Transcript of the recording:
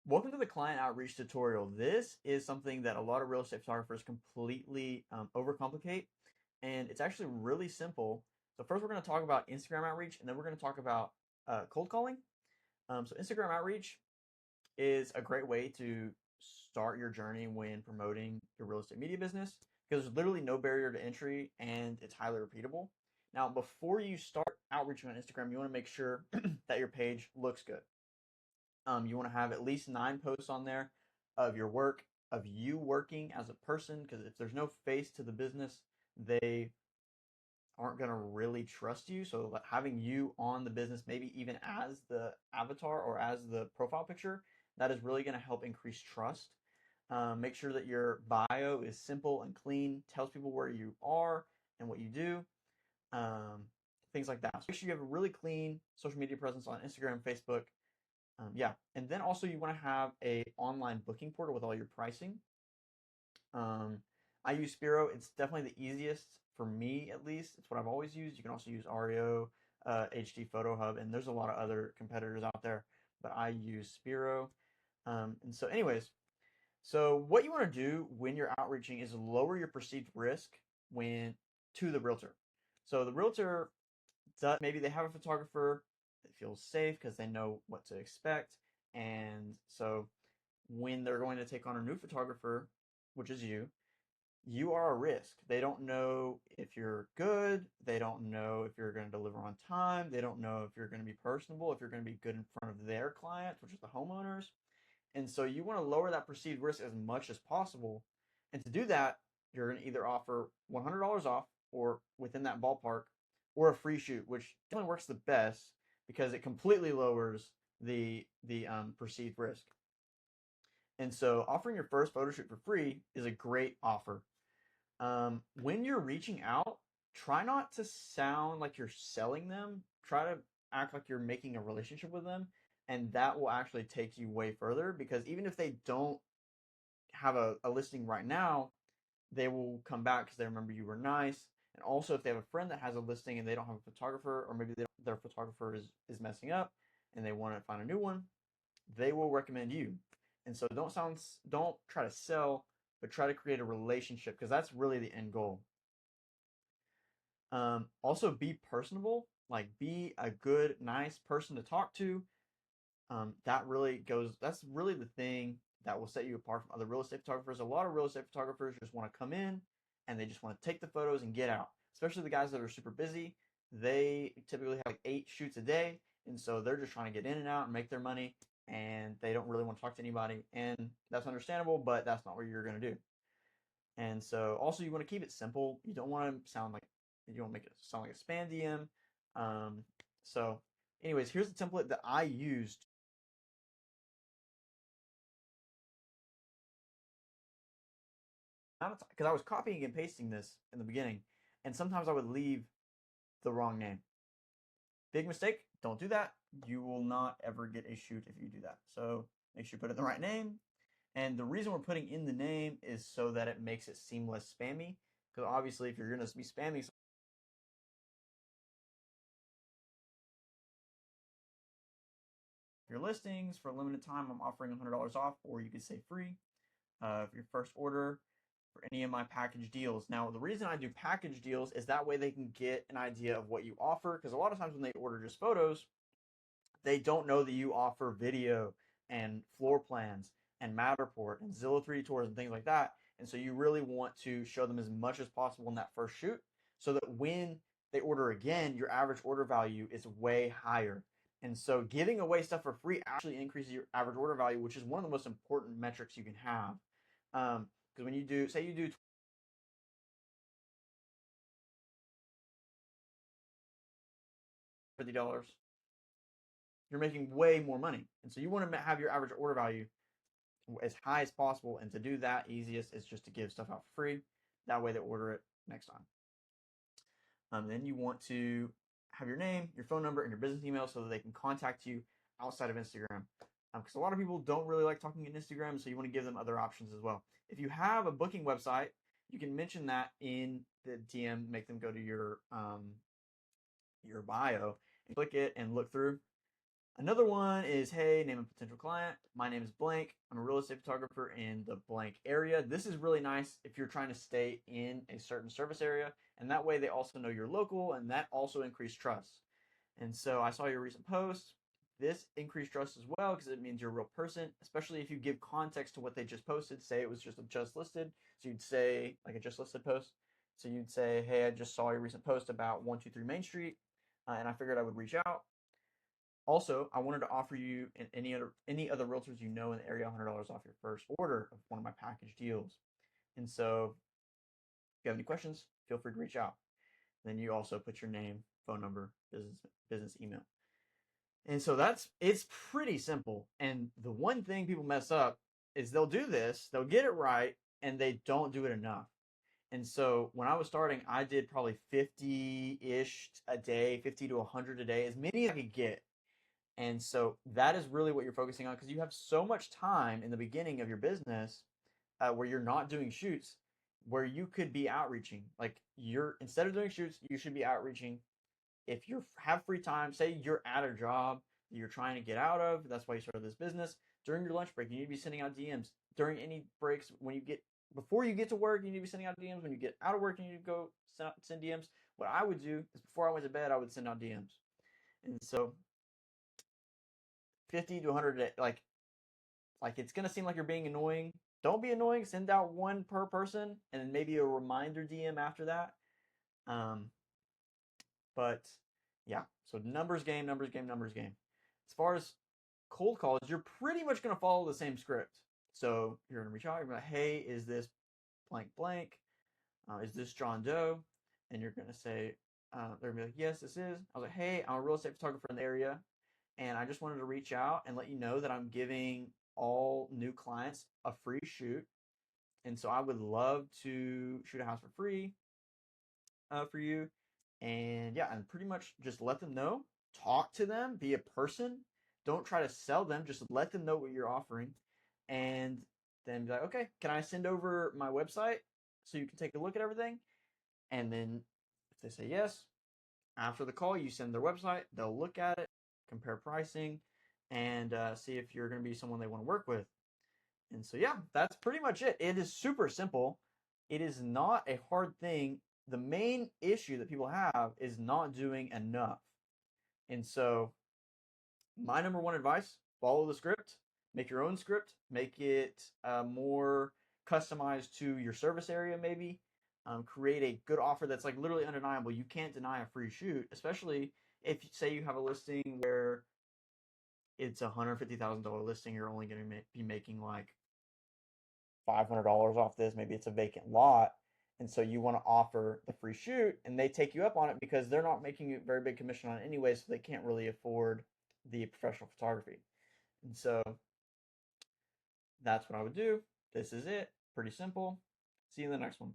Welcome to the client outreach tutorial. This is something that a lot of real estate photographers completely overcomplicate, and it's actually really simple. So first we're going to talk about Instagram outreach, and then we're going to talk about cold calling. So Instagram outreach is a great way to start your journey when promoting your real estate media business because there's literally no barrier to entry and it's highly repeatable. Now, before you start outreaching on Instagram, you want to make sure that your page looks good. You want to have at least 9 posts on there of your work, of you working as a person, because if there's no face to the business, they aren't going to really trust you. So having you on the business, maybe even as the avatar or as the profile picture, that is really going to help increase trust. Make sure that your bio is simple and clean, tells people where you are and what you do, um, things like that. So make sure you have a really clean social media presence on Instagram, Facebook, yeah, and then also you want to have a online booking portal with all your pricing. Um, I use Spiro. It's definitely the easiest for me, at least. It's what I've always used. You can also use Ario, HD Photo Hub, and there's a lot of other competitors out there, but I use Spiro. And so, anyways, so what you want to do when you're outreaching is lower your perceived risk when to the realtor. So the realtor maybe they have a photographer that feels safe because they know what to expect. And so when they're going to take on a new photographer, which is you are a risk. They don't know if you're good. They don't know if you're going to deliver on time. They don't know if you're going to be personable, if you're going to be good in front of their clients, which is the homeowners. And so you want to lower that perceived risk as much as possible. And to do that, you're going to either offer $100 off or within that ballpark or a free shoot, which definitely works the best because it completely lowers the perceived risk. And so offering your first photo shoot for free is a great offer. When you're reaching out, try not to sound like you're selling them. Try to act like you're making a relationship with them, and that will actually take you way further because even if they don't have a listing right now, they will come back because they remember you were nice. And also, if they have a friend that has a listing and they don't have a photographer, or maybe their photographer is messing up and they want to find a new one, they will recommend you. And so don't try to sell, but try to create a relationship because that's really the end goal. Also, be personable. Like, be a good, nice person to talk to. That's really the thing that will set you apart from other real estate photographers. A lot of real estate photographers just want to come in and they just want to take the photos and get out, especially the guys that are super busy. They typically have like 8 shoots a day. And so they're just trying to get in and out and make their money. And they don't really want to talk to anybody. And that's understandable, but that's not what you're going to do. And so also you want to keep it simple. You don't want to sound like you don't make it sound like a spam DM. Um, so anyways, here's the template that I used because I was copying and pasting this in the beginning, and sometimes I would leave the wrong name. Big mistake. Don't do that. You will not ever get a shoot if you do that. So make sure you put in the right name. And the reason we're putting in the name is so that it makes it seem less spammy. Because obviously, if you're going to be spamming your listings for a limited time, I'm offering $100 off, or you could say free for your first order for any of my package deals. Now, the reason I do package deals is that way they can get an idea of what you offer. Because a lot of times when they order just photos, they don't know that you offer video and floor plans and Matterport and Zillow 3D tours and things like that. And so you really want to show them as much as possible in that first shoot so that when they order again, your average order value is way higher. And so giving away stuff for free actually increases your average order value, which is one of the most important metrics you can have. Because when you do, say you do $50, you're making way more money. And so you want to have your average order value as high as possible. And to do that, easiest is just to give stuff out for free. That way they order it next time. Then you want to have your name, your phone number, and your business email so that they can contact you outside of Instagram. Because a lot of people don't really like talking in Instagram, so you want to give them other options as well. If you have a booking website, you can mention that in the DM, make them go to your bio and click it and look through. Another one is, hey, name a potential client. My name is blank. I'm a real estate photographer in the blank area. This is really nice if you're trying to stay in a certain service area, and that way they also know you're local, and that also increases trust. And so I saw your recent post. This increased trust as well because it means you're a real person, especially if you give context to what they just posted. Say it was just a just listed. So you'd say, like a just listed post. So you'd say, hey, I just saw your recent post about 123 Main Street, and I figured I would reach out. Also, I wanted to offer you and any other realtors you know in the area $100 off your first order of one of my package deals. And so, if you have any questions, feel free to reach out. Then you also put your name, phone number, business email. And so it's pretty simple. And the one thing people mess up is they'll do this, they'll get it right, and they don't do it enough. And so when I was starting, I did probably 50-ish a day, 50 to 100 a day, as many as I could get. And so that is really what you're focusing on because you have so much time in the beginning of your business where you're not doing shoots, where you could be outreaching. Like you're instead of doing shoots, you should be outreaching. If you have free time, say you're at a job that you're trying to get out of, that's why you started this business. During your lunch break, you need to be sending out DMs. During any breaks, when you get before you get to work, you need to be sending out DMs. When you get out of work, you need to go send DMs. What I would do is before I went to bed, I would send out DMs. And so 50 to 100 like it's gonna seem like you're being annoying. Don't be annoying. Send out one per person, and then maybe a reminder DM after that. Um, but yeah, so numbers game, numbers game, numbers game. As far as cold calls, you're pretty much gonna follow the same script. So you're gonna reach out. You're gonna be like, hey, is this blank blank? Is this John Doe? And you're gonna say, they're gonna be like, yes, this is. I was like, hey, I'm a real estate photographer in the area, and I just wanted to reach out and let you know that I'm giving all new clients a free shoot. And so I would love to shoot a house for free for you. And yeah, and pretty much just let them know, talk to them, be a person. Don't try to sell them, just let them know what you're offering. And then be like, okay, can I send over my website so you can take a look at everything? And then if they say yes, after the call, you send their website, they'll look at it, compare pricing, and see if you're going to be someone they want to work with. And so, yeah, that's pretty much it. It is super simple. It is not a hard thing. The main issue that people have is not doing enough. And so, my number one advice, follow the script, make your own script, make it more customized to your service area, maybe. Create a good offer that's like literally undeniable. You can't deny a free shoot, especially if say you have a listing where it's $150,000 listing, you're only going to be making like $500 off this. Maybe it's a vacant lot. And so you want to offer the free shoot and they take you up on it because they're not making a very big commission on it anyway, so they can't really afford the professional photography. And so that's what I would do. This is it. Pretty simple. See you in the next one.